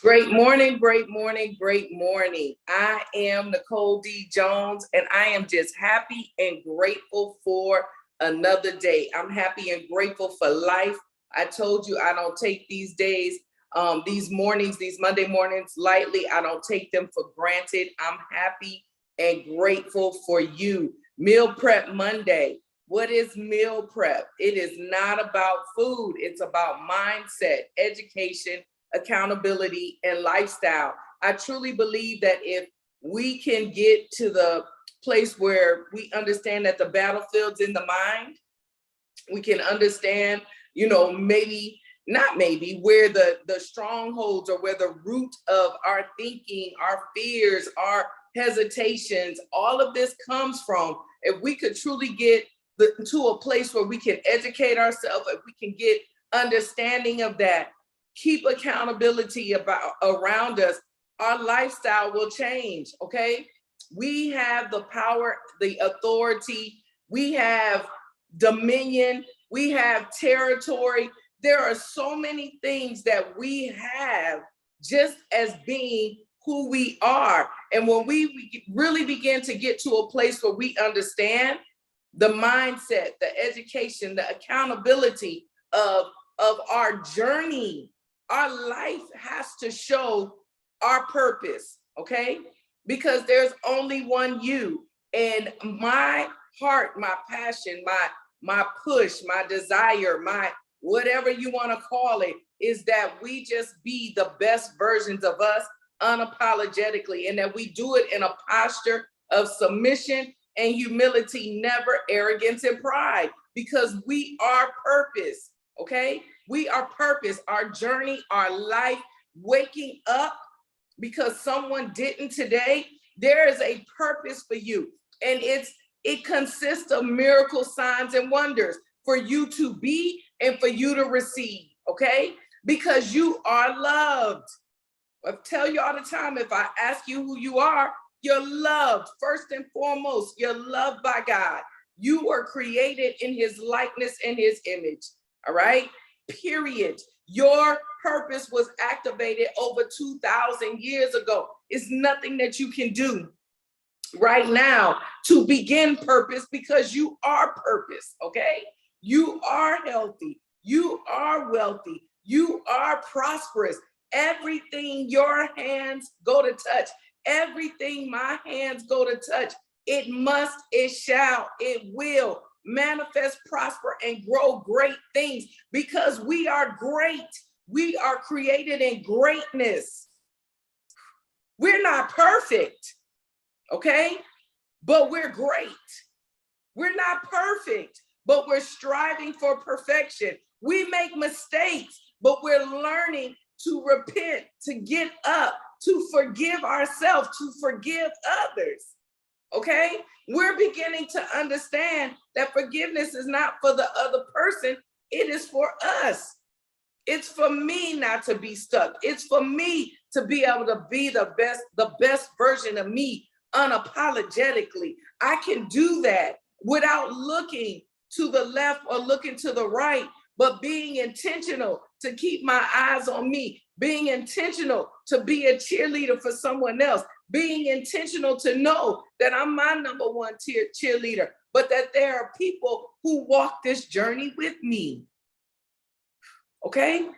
Great morning, great morning, great morning. I am Nicole D. Jones, and I am just happy and grateful for another day. I'm happy and grateful for life. I told you I don't take these days, these mornings, these Monday mornings lightly. I don't take them for granted. I'm happy and grateful for you. Meal Prep Monday. What is meal prep? It is not about food. It's about mindset, education, accountability, and lifestyle. I truly believe that if we can get to the place where we understand that the battlefield's in the mind, we can understand, maybe not maybe where the strongholds or where the root of our thinking, our fears, our hesitations, all of this comes from. If we could truly get to a place where we can educate ourselves, if we can get understanding of that, keep accountability around us, our lifestyle will change. Okay, we have the power, the authority, we have dominion, we have territory. There are so many things that we have just as being who we are. And when we really begin to get to a place where we understand the mindset, the education, the accountability of our journey, our life has to show our purpose, okay? Because there's only one you. And my heart, my passion, my push, my desire, my whatever you want to call it, is that we just be the best versions of us unapologetically, and that we do it in a posture of submission and humility, never arrogance and pride, because we are purpose, okay? We are purpose, our journey, our life, waking up because someone didn't today. There is a purpose for you, and it consists of miracle signs and wonders for you to be and for you to receive, okay? Because you are loved. I tell you all the time, if I ask you who you are, you're loved. First and foremost, you're loved by God. You were created in his likeness and his image, all right? Period. Your purpose was activated over 2,000 years ago. It's nothing that you can do right now to begin purpose, because you are purpose, okay? You are healthy. You are wealthy. You are prosperous. Everything your hands go to touch, everything my hands go to touch, it must, it shall, it will manifest, prosper, and grow great things, because we are great. We are created in greatness. We're not perfect, okay? But we're great. We're not perfect, but we're striving for perfection. We make mistakes, but we're learning to repent, to get up, to forgive ourselves, to forgive others. Okay? We're beginning to understand that forgiveness is not for the other person, it is for us. It's for me not to be stuck. It's for me to be able to be the best version of me unapologetically. I can do that without looking to the left or looking to the right, but being intentional to keep my eyes on me, being intentional to be a cheerleader for someone else, being intentional to know that I'm my number one cheerleader, but that there are people who walk this journey with me. Okay?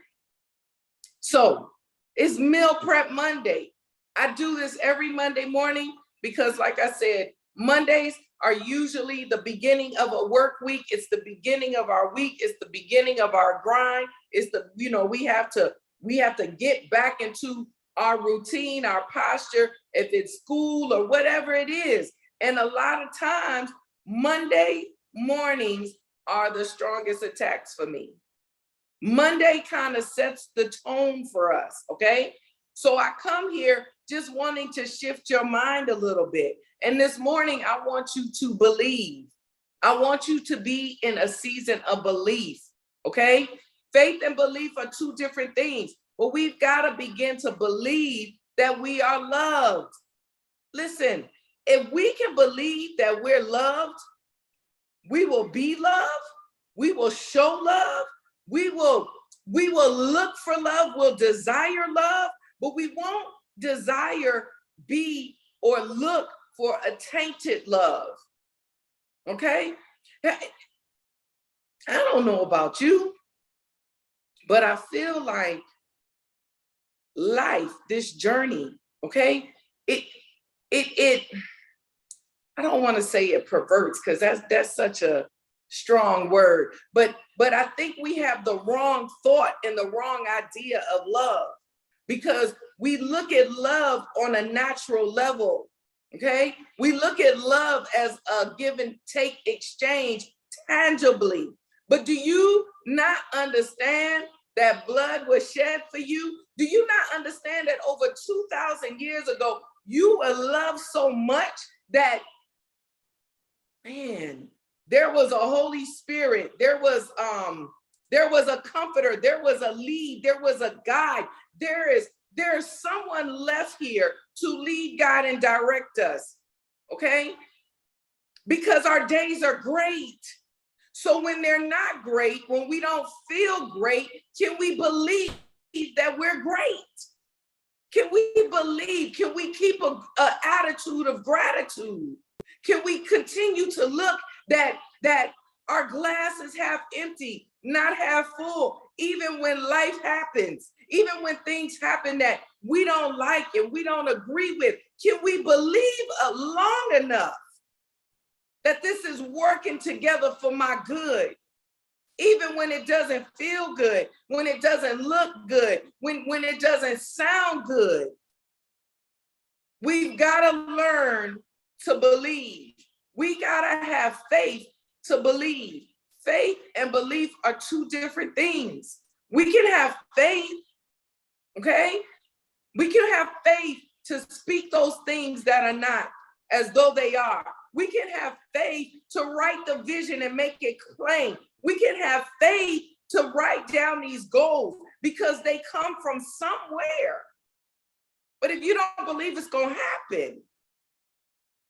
So it's Meal Prep Monday. I do this every Monday morning because, like I said, Mondays are usually the beginning of a work week. It's the beginning of our week. It's the beginning of our grind. It's the, we have to get back into our routine, our posture, if it's school or whatever it is. And a lot of times, Monday mornings are the strongest attacks for me. Monday kind of sets the tone for us, okay? So I come here just wanting to shift your mind a little bit. And this morning, I want you to believe. I want you to be in a season of belief, okay? Faith and belief are two different things, but we've got to begin to believe that we are loved. Listen, if we can believe that we're loved, we will be loved, we will show love, we will look for love, we'll desire love, but we won't desire, be, or look for a tainted love. Okay? I don't know about you, but I feel like life, this journey, okay, it I don't want to say it perverts, because that's such a strong word, but I think we have the wrong thought and the wrong idea of love, because we look at love on a natural level. Okay, we look at love as a give and take exchange tangibly. But do you not understand that blood was shed for you? Do you not understand that over 2,000 years ago, you were loved so much that, man, there was a Holy Spirit, there was a comforter, there was a lead, there was a guide, there's someone left here to lead, guide, and direct us, okay? Because our days are great. So when they're not great, when we don't feel great, can we believe that we're great? Can we believe, can we keep an attitude of gratitude? Can we continue to look that our glass is half empty, not half full, even when life happens, even when things happen that we don't like and we don't agree with? Can we believe long enough that this is working together for my good, even when it doesn't feel good, when it doesn't look good, when it doesn't sound good? We've got to learn to believe. We got to have faith to believe. Faith and belief are two different things. We can have faith, okay? We can have faith to speak those things that are not as though they are. We can have faith to write the vision and make it plain. We can have faith to write down these goals because they come from somewhere. But if you don't believe it's going to happen,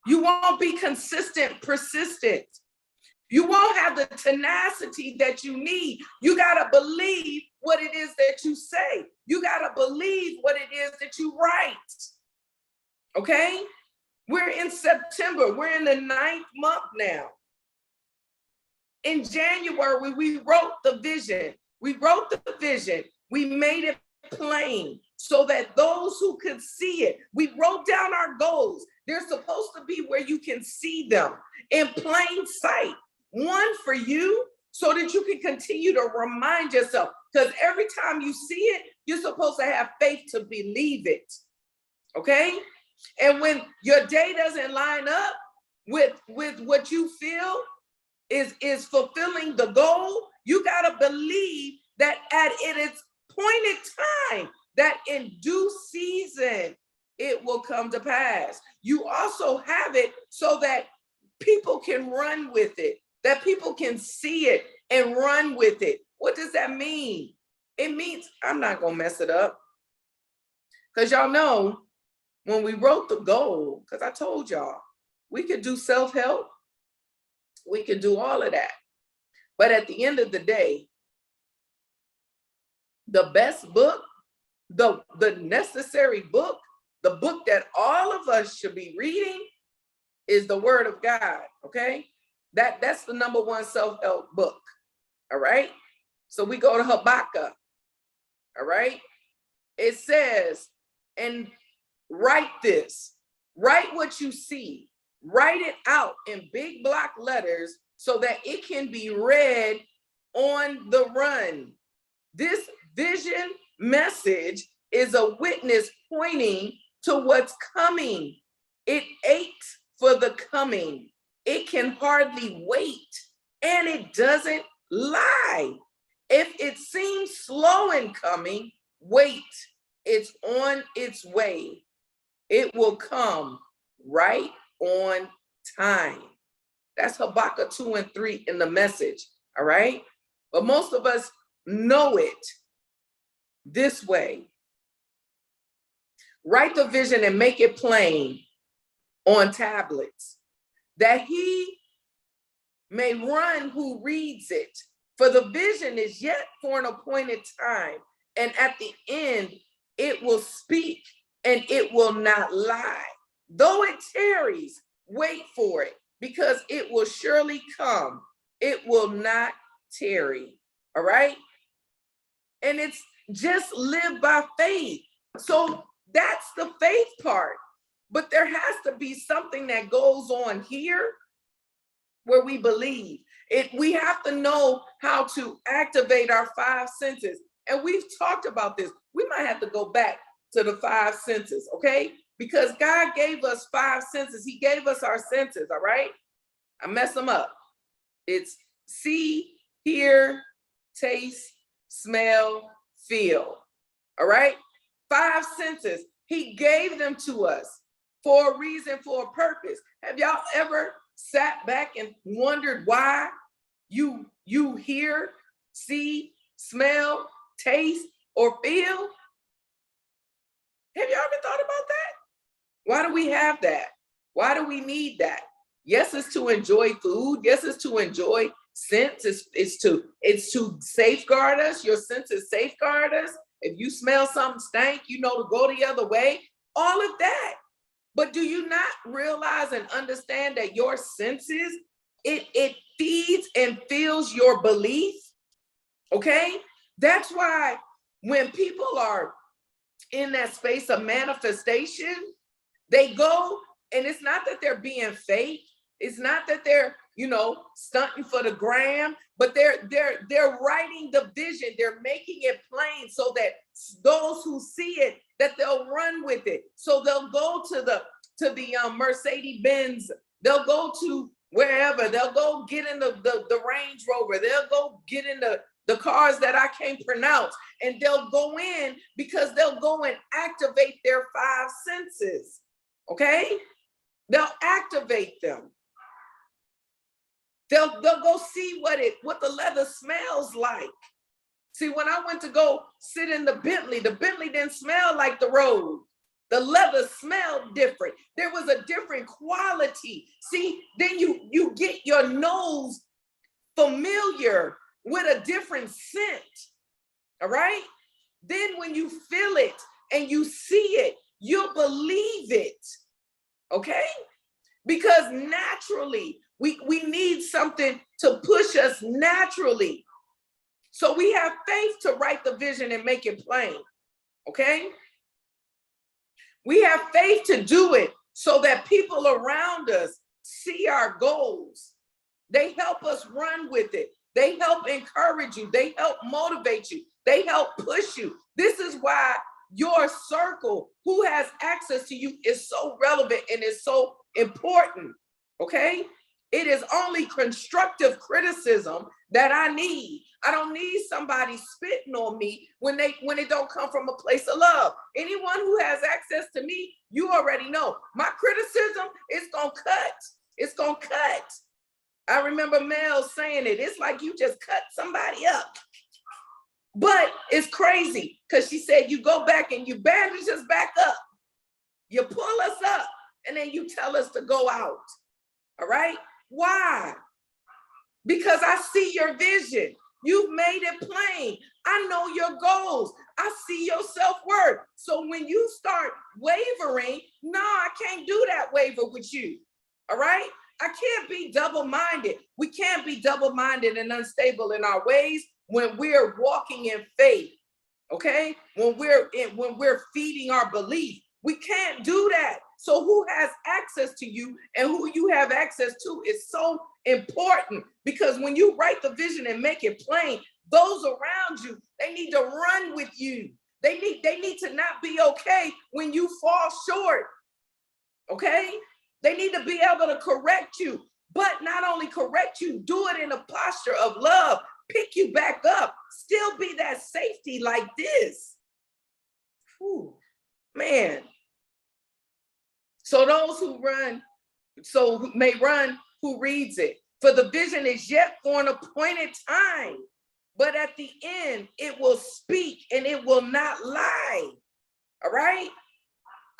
you won't be consistent, persistent. You won't have the tenacity that you need. You got to believe what it is that you say. You got to believe what it is that you write. Okay? We're in September. We're in the 9th month now. In January, we wrote the vision. We wrote the vision. We made it plain so that those who could see it, we wrote down our goals. They're supposed to be where you can see them in plain sight. One for you, so that you can continue to remind yourself, because every time you see it, you're supposed to have faith to believe it. Okay? And when your day doesn't line up with what you feel is fulfilling the goal, you got to believe that at its appointed time, that in due season, it will come to pass. You also have it so that people can run with it, that people can see it and run with it. What does that mean? It means, I'm not going to mess it up. Because y'all know, when we wrote the goal, because I told y'all, we could do self-help. We could do all of that. But at the end of the day, the best book, the necessary book, the book that all of us should be reading is the Word of God, okay? That's the number one self-help book, all right? So we go to Habakkuk, all right? It says, and write this, write what you see, write it out in big block letters so that it can be read on the run. This vision message is a witness pointing to what's coming. It aches for the coming. It can hardly wait, and it doesn't lie. If it seems slow in coming, wait, it's on its way. It will come right on time. That's Habakkuk 2 and 3 in the Message, all right? But most of us know it this way. Write the vision and make it plain on tablets, that he may run who reads it. For the vision is yet for an appointed time, and at the end it will speak, and it will not lie. Though it tarries, wait for it, because it will surely come. It will not tarry. All right? And it's just live by faith. So that's the faith part. But there has to be something that goes on here where we believe. We have to know how to activate our five senses. And we've talked about this. We might have to go back to the five senses, okay? Because God gave us five senses. He gave us our senses, all right? I mess them up. It's see, hear, taste, smell, feel, all right? Five senses. He gave them to us for a reason, for a purpose. Have y'all ever sat back and wondered why you hear, see, smell, taste, or feel? Have you ever thought about that? Why do we have that? Why do we need that? Yes, it's to enjoy food. Yes, it's to enjoy scents. It's to safeguard us. Your senses safeguard us. If you smell something stank, you know to go the other way. All of that. But do you not realize and understand that your senses, it feeds and fills your belief? Okay? That's why when people are in that space of manifestation, they go, and it's not that they're being fake. It's not that they're, stunting for the gram, but they're writing the vision. They're making it plain so that those who see it, that they'll run with it. So they'll go to the Mercedes Benz. They'll go to wherever. They'll go get in the Range Rover. They'll go get in the cars that I can't pronounce, and they'll go in because they'll go and activate their five senses. Okay? They'll activate them. They'll go see what the leather smells like. See, when I went to go sit in the Bentley didn't smell like the road. The leather smelled different. There was a different quality. See, then you get your nose familiar with a different scent. All right? Then when you feel it and you see it, you'll believe it. Okay? Because naturally, we need something to push us naturally. So we have faith to write the vision and make it plain. Okay? We have faith to do it so that people around us see our goals. They help us run with it. They help encourage you. They help motivate you. They help push you. This is why your circle, who has access to you, is so relevant and is so important. Okay? It is only constructive criticism that I need. I don't need somebody spitting on me when it don't come from a place of love. Anyone who has access to me, you already know. My criticism is gonna cut. It's gonna cut. I remember Mel saying it. It's like you just cut somebody up. But it's crazy because she said you go back and you bandage us back up. You pull us up and then you tell us to go out. All right? Why? Because I see your vision. You've made it plain. I know your goals. I see your self-worth. So when you start wavering, no, I can't do that waver with you. All right? I can't be double-minded. We can't be double-minded and unstable in our ways when we're walking in faith. Okay? When we're feeding our belief. We can't do that. So who has access to you and who you have access to is so important, because when you write the vision and make it plain, those around you, they need to run with you. They need to not be okay when you fall short. Okay? They need to be able to correct you, but not only correct you, do it in a posture of love, pick you back up, still be that safety like this. Whew, man. So those who may run who reads it. For the vision is yet for an appointed time, but at the end it will speak and it will not lie. All right?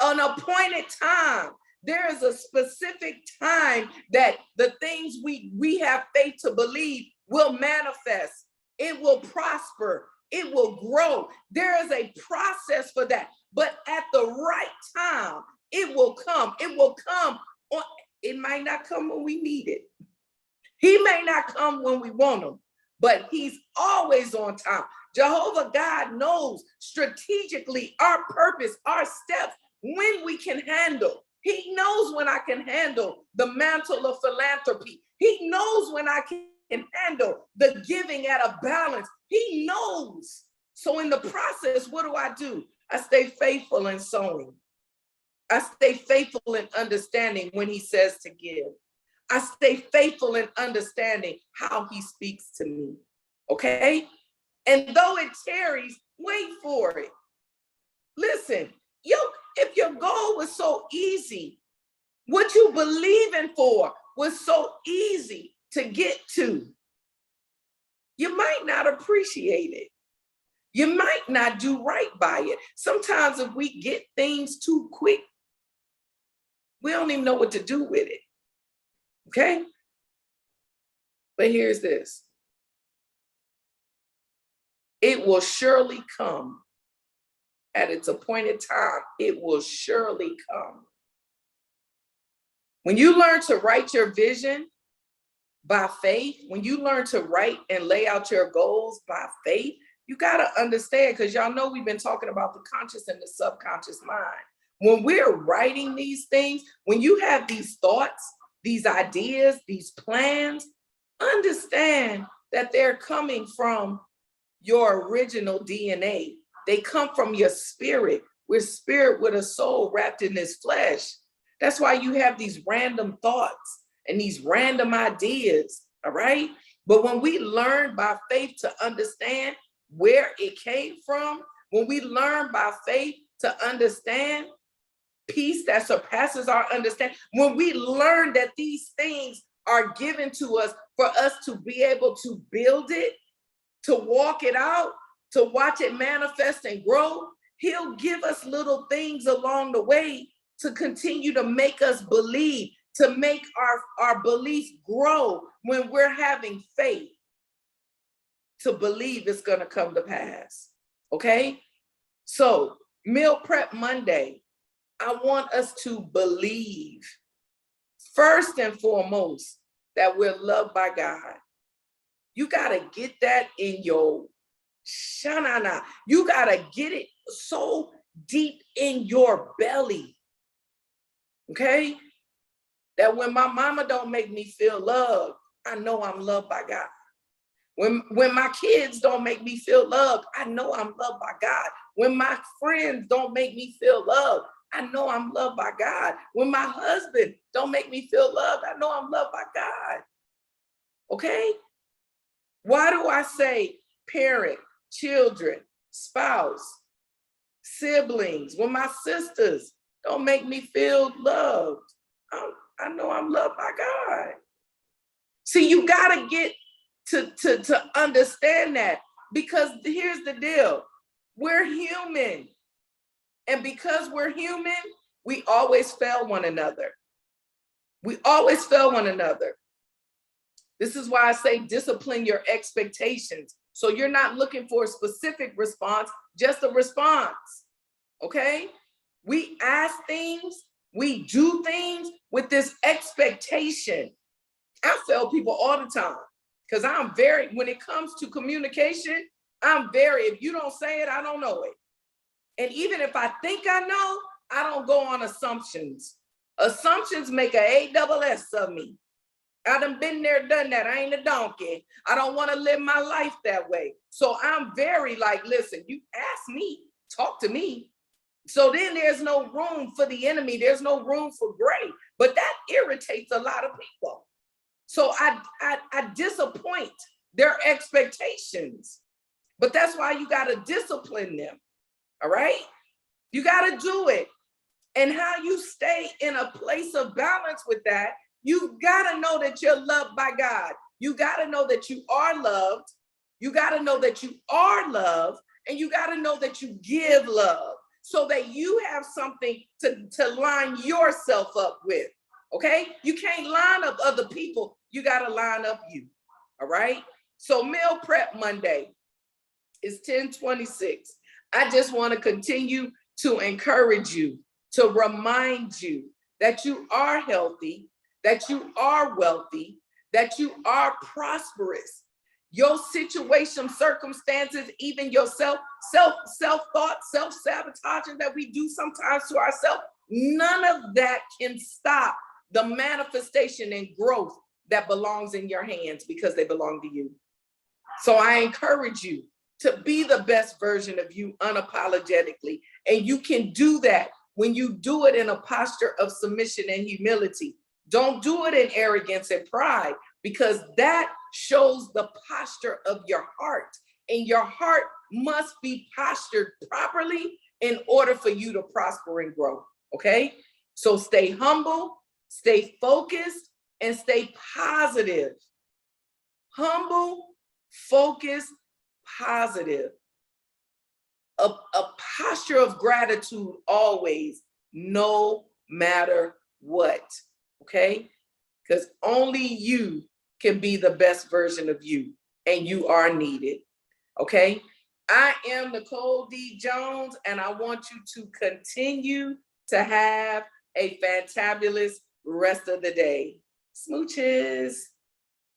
An appointed time. There is a specific time that the things we have faith to believe will manifest. It will prosper. it will grow. There is a process for that. But at the right time, it will come. It will come. It might not come when we need it. He may not come when we want him, but he's always on time. Jehovah God knows strategically our purpose, our steps, when we can handle. He knows when I can handle the mantle of philanthropy. He knows when I can handle the giving at a balance. He knows. So in the process, what do? I stay faithful in sowing. I stay faithful in understanding when he says to give. I stay faithful in understanding how he speaks to me. Okay? And though it tarries, wait for it. Listen, if your goal was so easy, what you believing for was so easy to get to, you might not appreciate it. You might not do right by it. Sometimes if we get things too quick, we don't even know what to do with it. Okay? But here's this. It will surely come at its appointed time. It will surely come. When you learn to write your vision by faith, when you learn to write and lay out your goals by faith, you got to understand, because y'all know we've been talking about the conscious and the subconscious mind. When we're writing these things, when you have these thoughts, these ideas, these plans, understand that they're coming from your original DNA. They come from your spirit. We're spirit with a soul wrapped in this flesh. That's why you have these random thoughts and these random ideas, all right? But when we learn by faith to understand where it came from, when we learn by faith to understand peace that surpasses our understanding, when we learn that these things are given to us for us to be able to build it, to walk it out, to watch it manifest and grow, he'll give us little things along the way to continue to make us believe, to make our belief grow when we're having faith to believe it's going to come to pass. Okay? So, Meal Prep Monday, I want us to believe, first and foremost, that we're loved by God. You got to get that in your shanana. You got to get it so deep in your belly. Okay? That when my mama don't make me feel loved, I know I'm loved by God. When my kids don't make me feel loved, I know I'm loved by God. When my friends don't make me feel loved, I know I'm loved by God. When my husband don't make me feel loved, I know I'm loved by God. Okay? Why do I say parent, children, spouse, siblings? When my sisters don't make me feel loved, I know I'm loved by God. See, you gotta get to understand that, because here's the deal. We're human. And because we're human, we always fail one another. We always fail one another. This is why I say discipline your expectations. So you're not looking for a specific response, just a response. Okay? We ask things, we do things with this expectation. I fail people all the time because I'm very, when it comes to communication, if you don't say it, I don't know it. And even if I think I know, I don't go on assumptions. Assumptions make an ASS of me. I done been there, done that. I ain't a donkey. I don't want to live my life that way. So I'm very like, listen, you ask me, talk to me. So then there's no room for the enemy. There's no room for gray. But that irritates a lot of people. So I disappoint their expectations. But that's why you got to discipline them. All right? You got to do it. And how you stay in a place of balance with that, you got to know that you're loved by God. You got to know that you are loved. You got to know that you are loved. And you got to know that you give love so that you have something to line yourself up with. Okay? You can't line up other people. You got to line up you. All right? So Meal Prep Monday. It's 10:26. I just want to continue to encourage you, to remind you that you are healthy, that you are wealthy, that you are prosperous. Your situation, circumstances, even your self-thought, self-sabotaging that we do sometimes to ourselves, none of that can stop the manifestation and growth that belongs in your hands because they belong to you. So I encourage you to be the best version of you unapologetically. And you can do that when you do it in a posture of submission and humility. Don't do it in arrogance and pride, because that shows the posture of your heart. And your heart must be postured properly in order for you to prosper and grow. Okay? So stay humble, stay focused, and stay positive. Humble, focused, positive. A posture of gratitude always, no matter what. Okay? Because only you can be the best version of you, and you are needed. Okay? I am Nicole D. Jones, and I want you to continue to have a fantabulous rest of the day. Smooches.